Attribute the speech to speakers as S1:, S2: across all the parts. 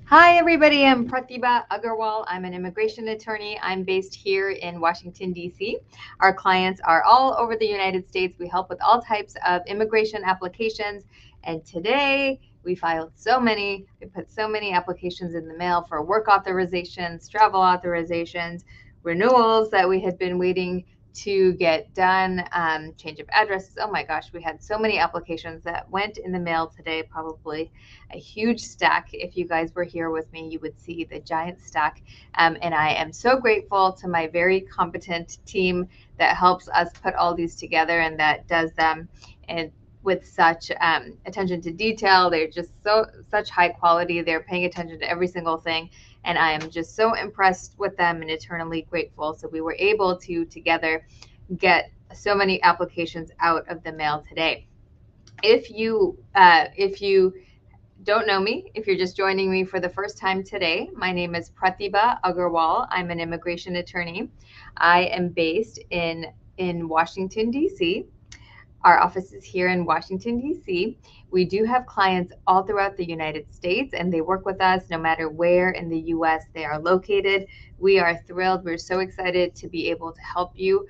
S1: Hi, everybody. I'm Pratibha Agarwal. I'm an immigration attorney. I'm based here in Washington, D.C. Our clients are all over the United States. We help with all types of immigration applications. And today we put so many applications in the mail for work authorizations, travel authorizations, renewals that we had been waiting to get done, change of addresses. Oh my gosh, we had so many applications that went in the mail today, probably a huge stack. If you guys were here with me, you would see the giant stack. And I am so grateful to my very competent team that helps us put all these together and that does them and with such attention to detail. They're just such high quality. They're paying attention to every single thing. And I am just so impressed with them and eternally grateful. So we were able to together get so many applications out of the mail today. If you don't know me, if you're just joining me for the first time today, my name is Pratibha Agarwal. I'm an immigration attorney. I am based in Washington, D.C. Our office is here in Washington, D.C. We do have clients all throughout the United States, and they work with us no matter where in the U.S. they are located. We are thrilled. We're so excited to be able to help you.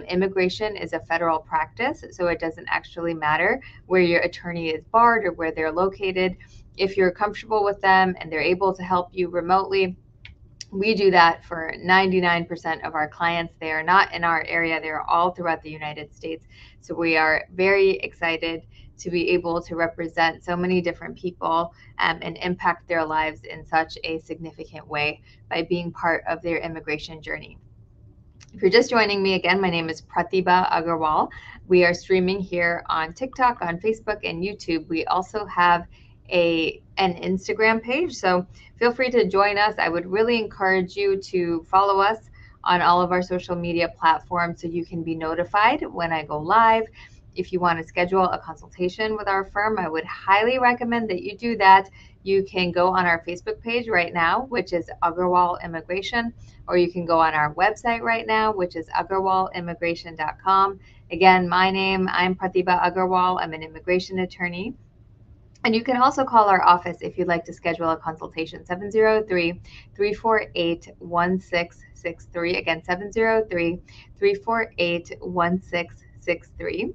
S1: Immigration is a federal practice, so it doesn't actually matter where your attorney is barred or where they're located. If you're comfortable with them and they're able to help you remotely, we do that for 99% of our clients. They are not in our area, they're all throughout the United States. So we are very excited to be able to represent so many different people and impact their lives in such a significant way by being part of their immigration journey. If you're just joining me again, my name is Pratibha Agarwal. We are streaming here on TikTok, on Facebook, and YouTube. We also have an Instagram page, so feel free to join us. I would really encourage you to follow us on all of our social media platforms so you can be notified when I go live. If you want to schedule a consultation with our firm, I would highly recommend that you do that. You can go on our Facebook page right now, which is Agarwal Immigration, or you can go on our website right now, which is agarwalimmigration.com. Again, I'm Pratibha Agarwal. I'm an immigration attorney. And you can also call our office if you'd like to schedule a consultation, 703-348-1663. Again, 703-348-1663.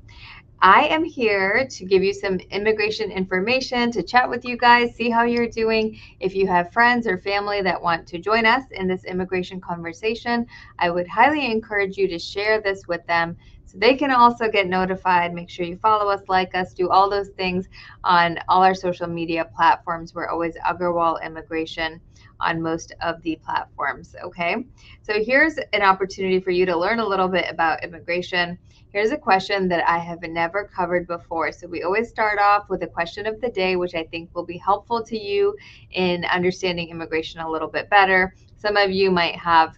S1: I am here to give you some immigration information, to chat with you guys, see how you're doing. If you have friends or family that want to join us in this immigration conversation, I would highly encourage you to share this with them so they can also get notified. Make sure you follow us, like us, do all those things on all our social media platforms. We're always Agarwal Immigration on most of the platforms, okay? So here's an opportunity for you to learn a little bit about immigration. Here's a question that I have never covered before. So we always start off with a question of the day, which I think will be helpful to you in understanding immigration a little bit better. Some of you might have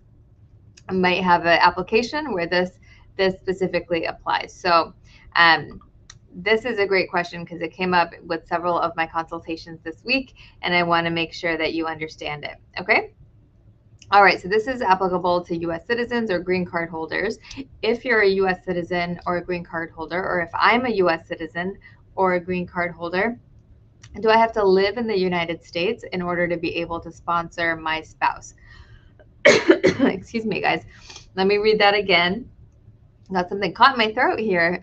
S1: an application where this specifically applies. So this is a great question because it came up with several of my consultations this week, and I want to make sure that you understand it. Okay? All right, so this is applicable to U.S. citizens or green card holders. If you're a U.S. citizen or a green card holder, or if I'm a U.S. citizen or a green card holder, do I have to live in the United States in order to be able to sponsor my spouse? Excuse me, guys. Let me read that again. Got something caught in my throat here.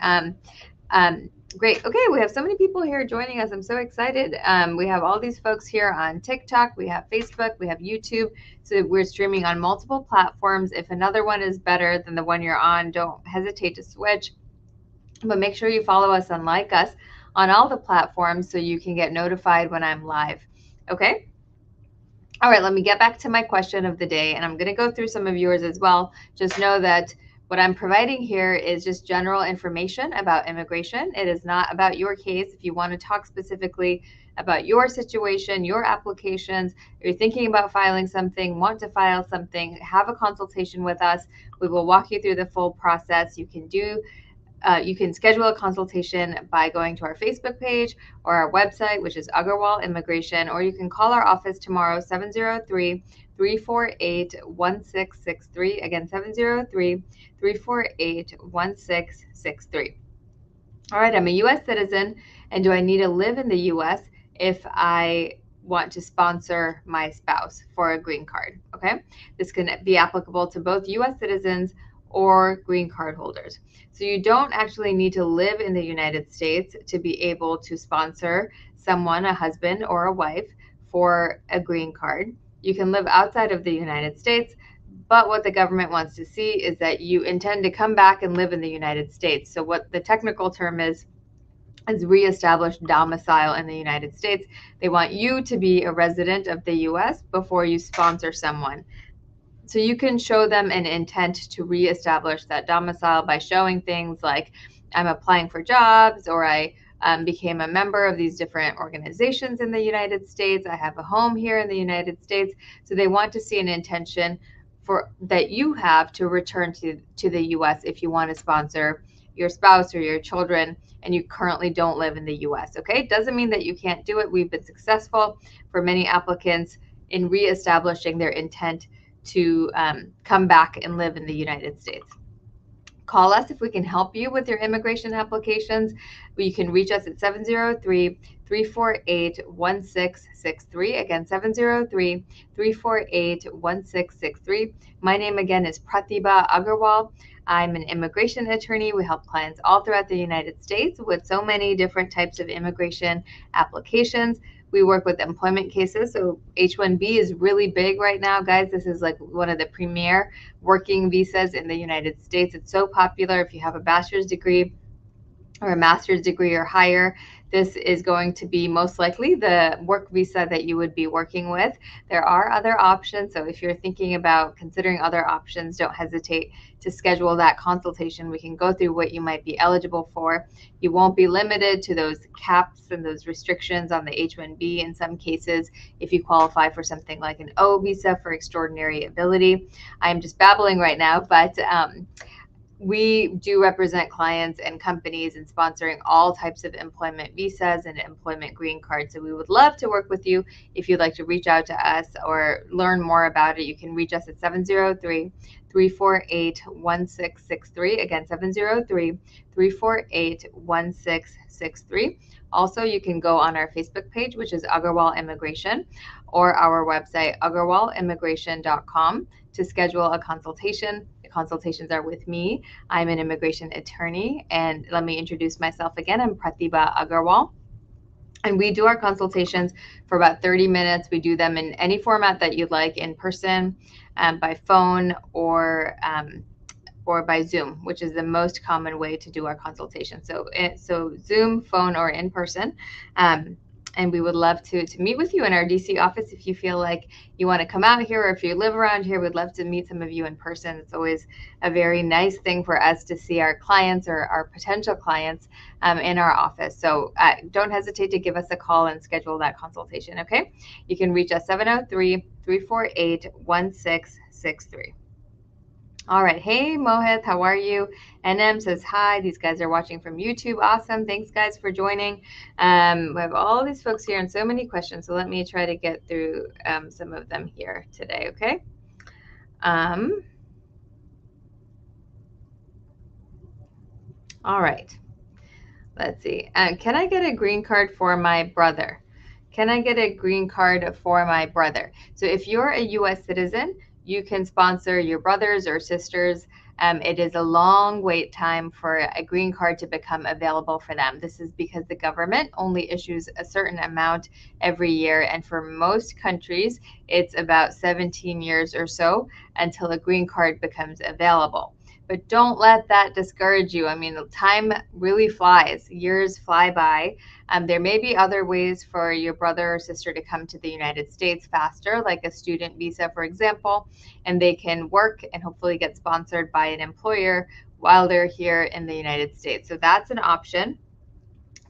S1: Great. Okay, we have so many people here joining us. I'm so excited. We have all these folks here on TikTok, we have Facebook, we have YouTube. So we're streaming on multiple platforms. If another one is better than the one you're on, don't hesitate to switch. But make sure you follow us and like us on all the platforms so you can get notified when I'm live. Okay? All right, let me get back to my question of the day, and I'm going to go through some of yours as well. Just know that what I'm providing here is just general information about immigration. It is not about your case. If you want to talk specifically about your situation, your applications, you're thinking about filing something, want to file something, have a consultation with us. We will walk you through the full process. You can schedule a consultation by going to our Facebook page or our website, which is Agarwal Immigration, or you can call our office tomorrow, 703-348-1663. Again, 703-348-1663. All right, I'm a U.S. citizen, and do I need to live in the U.S. if I want to sponsor my spouse for a green card, okay? This can be applicable to both US citizens or green card holders. So you don't actually need to live in the United States to be able to sponsor someone, a husband or a wife, for a green card. You can live outside of the United States, but what the government wants to see is that you intend to come back and live in the United States. So what the technical term is reestablished domicile in the United States. They want you to be a resident of the US before you sponsor someone. So you can show them an intent to reestablish that domicile by showing things like I'm applying for jobs, or I became a member of these different organizations in the United States. I have a home here in the United States. So they want to see an intention that you have to return to the US if you want to sponsor your spouse or your children and you currently don't live in the US. Okay, doesn't mean that you can't do it. We've been successful for many applicants in reestablishing their intent to come back and live in the United States. Call us if we can help you with your immigration applications. You can reach us at 703-348-1663. Again, 703-348-1663. My name again is Pratibha Agarwal. I'm an immigration attorney. We help clients all throughout the United States with so many different types of immigration applications. We work with employment cases. So H-1B is really big right now, guys. This is like one of the premier working visas in the United States. It's so popular. If you have a bachelor's degree or a master's degree or higher, this is going to be most likely the work visa that you would be working with. There are other options. So if you're thinking about considering other options, don't hesitate to schedule that consultation. We can go through what you might be eligible for. You won't be limited to those caps and those restrictions on the H-1B in some cases if you qualify for something like an O visa for extraordinary ability. I'm just babbling right now, but we do represent clients and companies in sponsoring all types of employment visas and employment green cards. So we would love to work with you. If you'd like to reach out to us or learn more about it, you can reach us at 703-348-1663. Again, 703-348-1663. Also, you can go on our Facebook page, which is Agarwal Immigration, or our website, agarwalimmigration.com, to schedule a consultation. The consultations are with me. I'm an immigration attorney, and let me introduce myself again. I'm Pratibha Agarwal, and we do our consultations for about 30 minutes. We do them in any format that you'd like, in person, by phone, or by Zoom, which is the most common way to do our consultation. So Zoom, phone, or in person. And we would love to meet with you in our DC office if you feel like you want to come out here, or if you live around here, we'd love to meet some of you in person. It's always a very nice thing for us to see our clients or our potential clients in our office. So don't hesitate to give us a call and schedule that consultation, okay? You can reach us 703-348-1663. All right. Hey, Mohit, how are you? NM says hi. These guys are watching from YouTube. Awesome. Thanks, guys, for joining. We have all these folks here and so many questions. So let me try to get through some of them here today, okay? All right. Let's see. Can I get a green card for my brother? Can I get a green card for my brother? So if you're a U.S. citizen, you can sponsor your brothers or sisters. It is a long wait time for a green card to become available for them. This is because the government only issues a certain amount every year. And for most countries, it's about 17 years or so until a green card becomes available. But don't let that discourage you. I mean, time really flies. Years fly by. There may be other ways for your brother or sister to come to the United States faster, like a student visa, for example, and they can work and hopefully get sponsored by an employer while they're here in the United States. So that's an option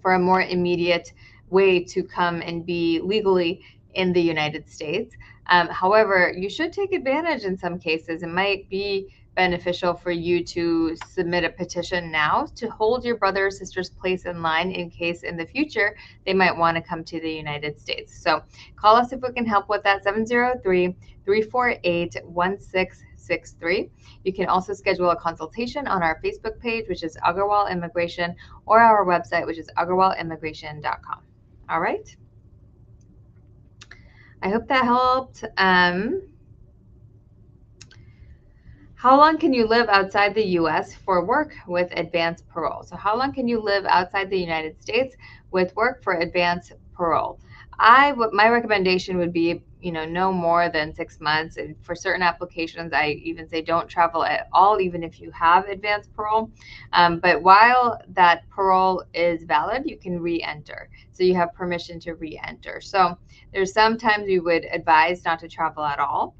S1: for a more immediate way to come and be legally in the United States. However, you should take advantage in some cases. It might be beneficial for you to submit a petition now to hold your brother or sister's place in line in case in the future they might want to come to the United States. So call us if we can help with that, 703-348-1663. You can also schedule a consultation on our Facebook page, which is Agarwal Immigration, or our website, which is agarwalimmigration.com. All right. I hope that helped. How long can you live outside the U.S. for work with advanced parole? So how long can you live outside the United States with work for advanced parole? My recommendation would be, no more than 6 months. And for certain applications, I even say don't travel at all, even if you have advanced parole. But while that parole is valid, you can re-enter. So you have permission to re-enter. So there's sometimes we would advise not to travel at all.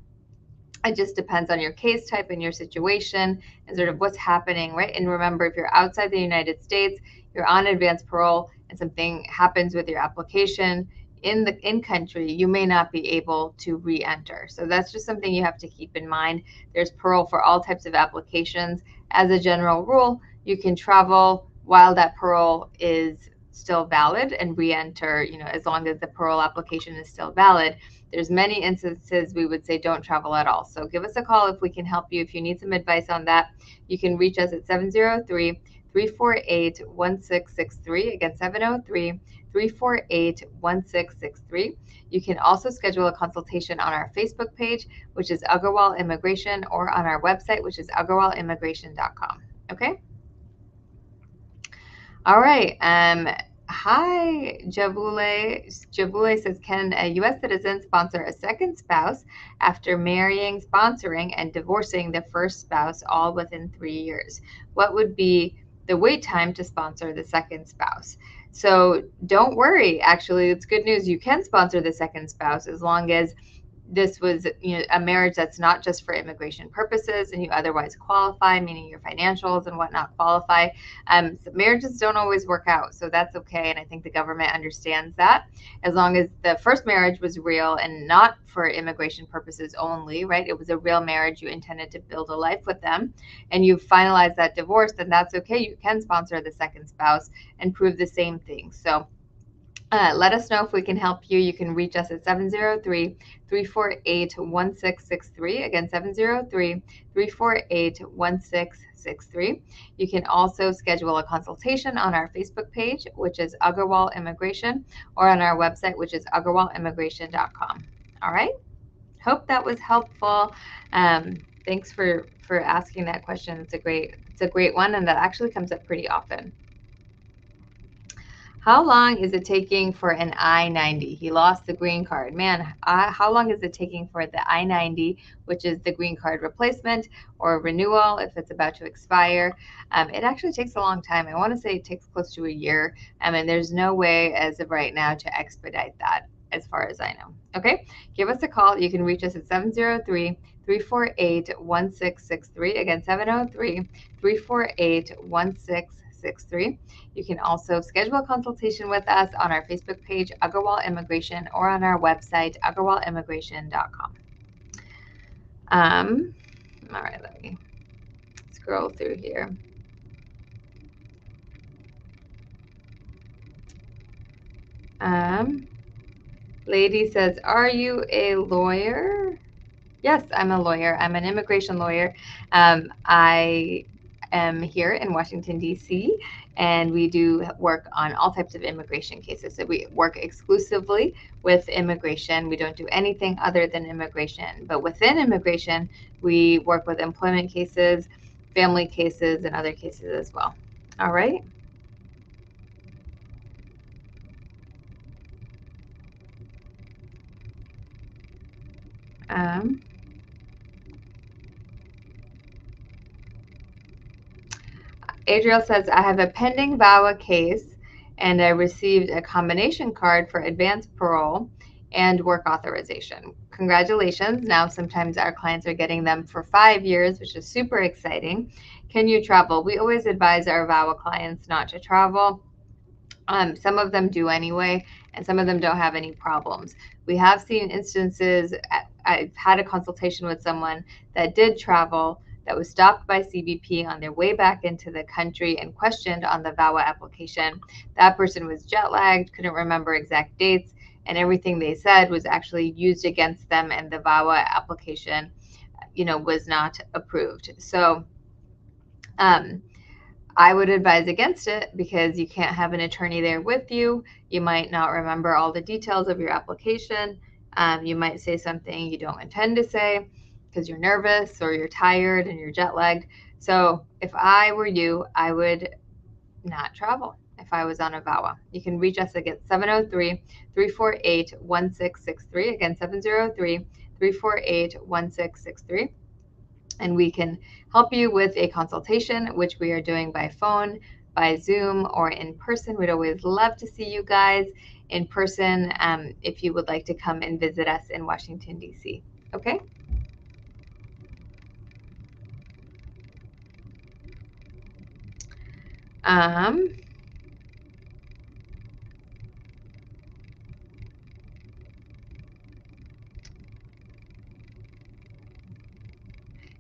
S1: It just depends on your case type and your situation and sort of what's happening, right? And remember, if you're outside the United States, you're on advanced parole, and something happens with your application in country, you may not be able to re-enter. So that's just something you have to keep in mind. There's parole for all types of applications. As a general rule, you can travel while that parole is still valid and re-enter, as long as the parole application is still valid. There's many instances we would say don't travel at all. So give us a call if we can help you. If you need some advice on that, you can reach us at 703-348-1663. Again, 703-348-1663. You can also schedule a consultation on our Facebook page, which is Agarwal Immigration, or on our website, which is agarwalimmigration.com. Okay? All right. Hi, Jabule. Jabule says, can a U.S. citizen sponsor a second spouse after marrying, sponsoring, and divorcing the first spouse all within 3 years? What would be the wait time to sponsor the second spouse? So don't worry. Actually, it's good news. You can sponsor the second spouse as long as this was a marriage that's not just for immigration purposes and you otherwise qualify, meaning your financials and whatnot qualify. So marriages don't always work out, so that's okay, and I think the government understands that. As long as the first marriage was real and not for immigration purposes only, right? It was a real marriage, you intended to build a life with them, and you finalized that divorce, then that's okay. You can sponsor the second spouse and prove the same thing. So let us know if we can help you. You can reach us at 703-348-1663. Again, 703-348-1663. You can also schedule a consultation on our Facebook page, which is Agarwal Immigration, or on our website, which is agarwalimmigration.com. All right. Hope that was helpful. Thanks for asking that question. It's a great one, and that actually comes up pretty often. How long is it taking for an I-90? He lost the green card. Man, how long is it taking for the I-90, which is the green card replacement or renewal if it's about to expire? It actually takes a long time. I want to say it takes close to a year. And there's no way as of right now to expedite that, as far as I know. Okay, give us a call. You can reach us at 703-348-1663. Again, 703-348-1663. You can also schedule a consultation with us on our Facebook page, Agarwal Immigration, or on our website, agarwalimmigration.com. All right, let me scroll through here. Lady says, are you a lawyer? Yes, I'm a lawyer. I'm an immigration lawyer. I am here in Washington, D.C., and we do work on all types of immigration cases. So we work exclusively with immigration. We don't do anything other than immigration. But within immigration, we work with employment cases, family cases, and other cases as well. All right. Adriel says, I have a pending VAWA case and I received a combination card for advanced parole and work authorization. Congratulations. Now, sometimes our clients are getting them for 5 years, which is super exciting. Can you travel? We always advise our VAWA clients not to travel. Some of them do anyway, and some of them don't have any problems. We have seen instances, I've had a consultation with someone that did travel, that was stopped by CBP on their way back into the country and questioned on the VAWA application. That person was jet lagged, couldn't remember exact dates, and everything they said was actually used against them, and the VAWA application, was not approved. So, I would advise against it because you can't have an attorney there with you. You might not remember all the details of your application. You might say something you don't intend to say because you're nervous or you're tired and you're jet lagged. So if I were you, I would not travel if I was on a VAWA. You can reach us again 703-348-1663. Again, 703-348-1663. And we can help you with a consultation, which we are doing by phone, by Zoom, or in person. We'd always love to see you guys in person if you would like to come and visit us in Washington, D.C. Okay?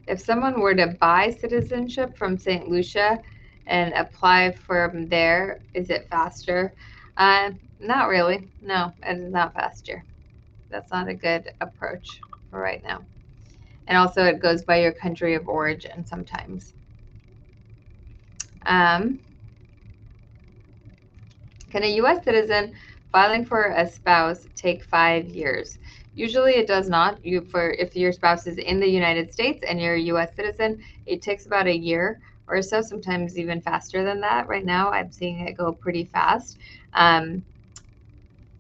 S1: If someone were to buy citizenship from St. Lucia and apply from there, is it faster? Not really. No, it is not faster. That's not a good approach for right now. And also, it goes by your country of origin sometimes. Can a U.S. citizen filing for a spouse take 5 years? Usually it does not. If your spouse is in the United States and you're a U.S. citizen, it takes about a year or so, sometimes even faster than that. Right now, I'm seeing it go pretty fast.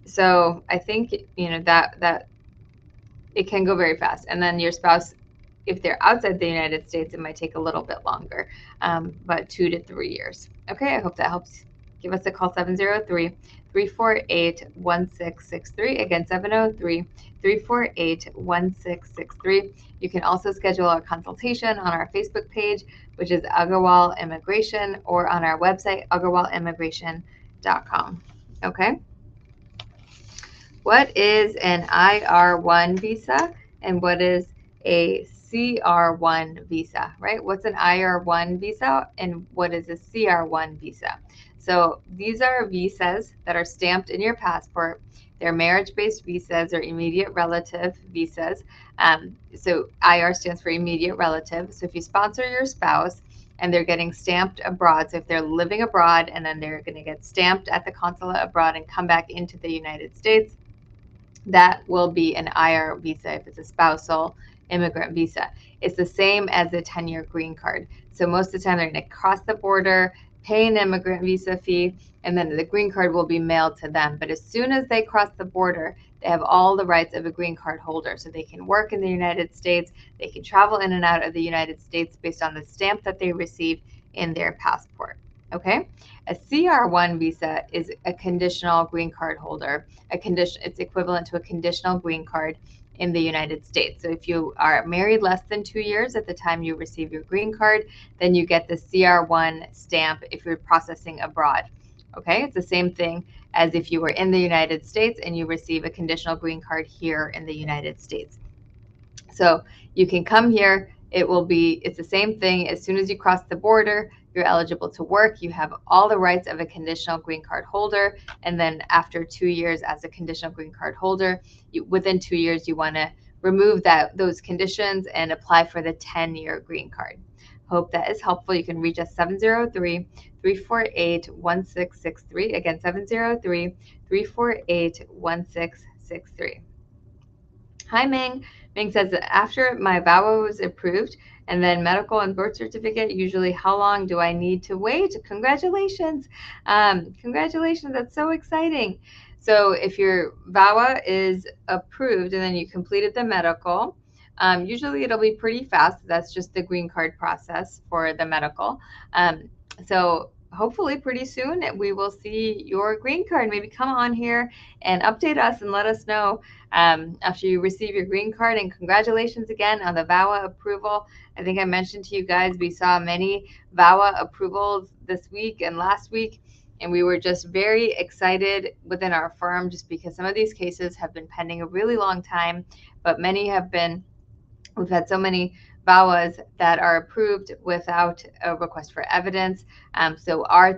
S1: So I think that it can go very fast. And then your spouse, if they're outside the United States, it might take a little bit longer, but 2 to 3 years. Okay, I hope that helps. Give us a call, 703-348-1663. Again, 703-348-1663. You can also schedule a consultation on our Facebook page, which is Agarwal Immigration, or on our website, agarwalimmigration.com. Okay? What is an IR1 visa and what is a CR1 visa, right? What's an IR1 visa and what is a CR1 visa? So these are visas that are stamped in your passport. They're marriage-based visas or immediate relative visas. So IR stands for immediate relative. So if you sponsor your spouse and they're getting stamped abroad, so if they're living abroad and then they're going to get stamped at the consulate abroad and come back into the United States, that will be an IR visa if it's a spousal immigrant visa. It's the same as a 10-year green card. So most of the time they're going to cross the border, pay an immigrant visa fee, and then the green card will be mailed to them. But as soon as they cross the border, they have all the rights of a green card holder. So they can work in the United States, they can travel in and out of the United States based on the stamp that they received in their passport. Okay? A CR1 visa is a conditional green card holder. It's equivalent to a conditional green card in the United States. So if you are married less than 2 years at the time you receive your green card, then you get the CR1 stamp if you're processing abroad. Okay, it's the same thing as if you were in the United States and you receive a conditional green card here in the United States. So you can come here. It's the same thing. As soon as you cross the border, you're eligible to work. You have all the rights of a conditional green card holder. And then after 2 years as a conditional green card holder, within 2 years, you want to remove those conditions and apply for the 10-year green card. Hope that is helpful. You can reach us 703-348-1663. Again, 703-348-1663. Hi, Ming. Ming says that after my VAWA was approved and then medical and birth certificate, usually how long do I need to wait? Congratulations. Congratulations. That's so exciting. So if your VAWA is approved and then you completed the medical, usually it'll be pretty fast. That's just the green card process for the medical. So hopefully pretty soon we will see your green card. Maybe come on here and update us and let us know after you receive your green card. And congratulations again on the VAWA approval. I think I mentioned to you guys we saw many VAWA approvals this week and last week, and we were just very excited within our firm just because some of these cases have been pending a really long time, but we've had so many VAWAs that are approved without a request for evidence. So our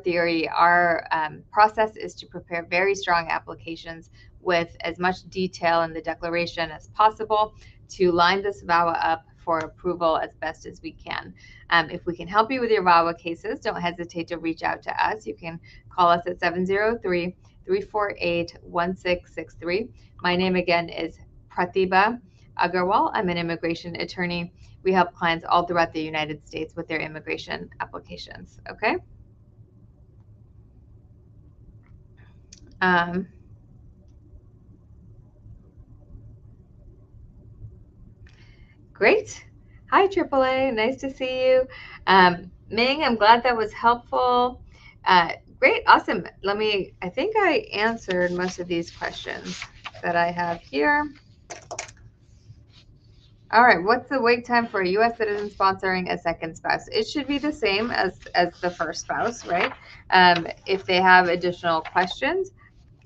S1: process is to prepare very strong applications with as much detail in the declaration as possible to line this VAWA up for approval as best as we can. If we can help you with your VAWA cases, don't hesitate to reach out to us. You can call us at 703-348-1663. My name again is Pratibha Agarwal. I'm an immigration attorney. We help clients all throughout the United States with their immigration applications. Okay. Great. Hi, AAA. Nice to see you. Ming, I'm glad that was helpful. Great. Awesome. I think I answered most of these questions that I have here. All right. What's the wait time for a U.S. citizen sponsoring a second spouse? It should be the same as the first spouse, right? If they have additional questions,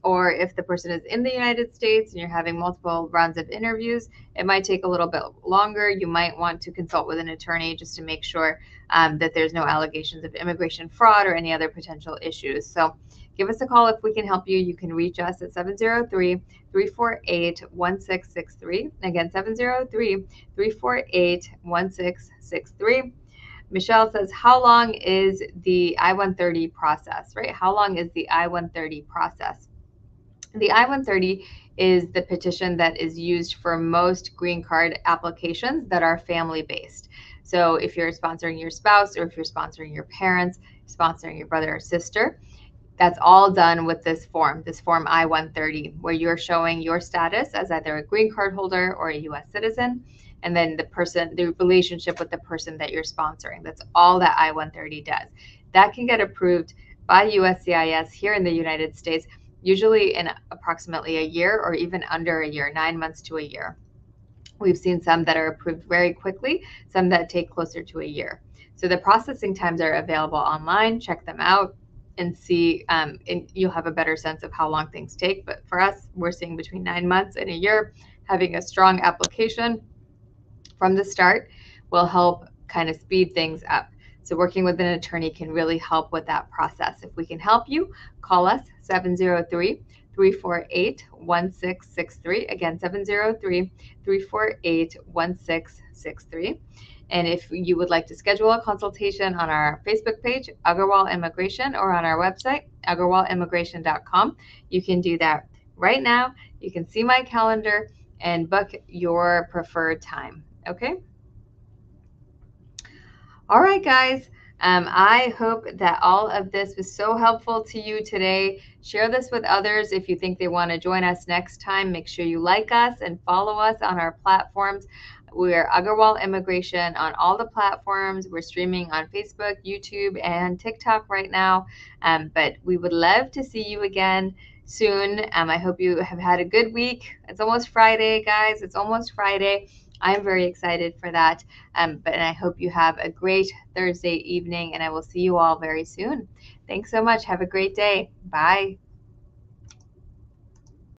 S1: or if the person is in the United States and you're having multiple rounds of interviews, it might take a little bit longer. You might want to consult with an attorney just to make sure that there's no allegations of immigration fraud or any other potential issues. So give us a call if we can help you. You can reach us at 703-348-1663. Again, 703-348-1663. Michelle says, how long is the I-130 process, right? How long is the I-130 process? The I-130 is the petition that is used for most green card applications that are family-based. So if you're sponsoring your spouse, or if you're sponsoring your parents, sponsoring your brother or sister, that's all done with this form I-130, where you're showing your status as either a green card holder or a U.S. citizen, and then the relationship with the person that you're sponsoring. That's all that I-130 does. That can get approved by USCIS here in the United States, usually in approximately a year or even under a year, 9 months to a year. We've seen some that are approved very quickly, some that take closer to a year. So the processing times are available online. Check them out and see, and you'll have a better sense of how long things take. But for us, we're seeing between 9 months and a year. Having a strong application from the start will help kind of speed things up. So working with an attorney can really help with that process. If we can help you, call us 703-348-1663. Again, 703-348-1663. And if you would like to schedule a consultation on our Facebook page, Agarwal Immigration, or on our website, agarwalimmigration.com, you can do that right now. You can see my calendar and book your preferred time. Okay? All right, guys. I hope that all of this was so helpful to you today. Share this with others if you think they want to join us next time. Make sure you like us and follow us on our platforms. We're Agarwal Immigration on all the platforms. We're streaming on Facebook, YouTube, and TikTok right now. But we would love to see you again soon. I hope you have had a good week. It's almost Friday, guys. It's almost Friday. I'm very excited for that. But I hope you have a great Thursday evening, and I will see you all very soon. Thanks so much. Have a great day. Bye.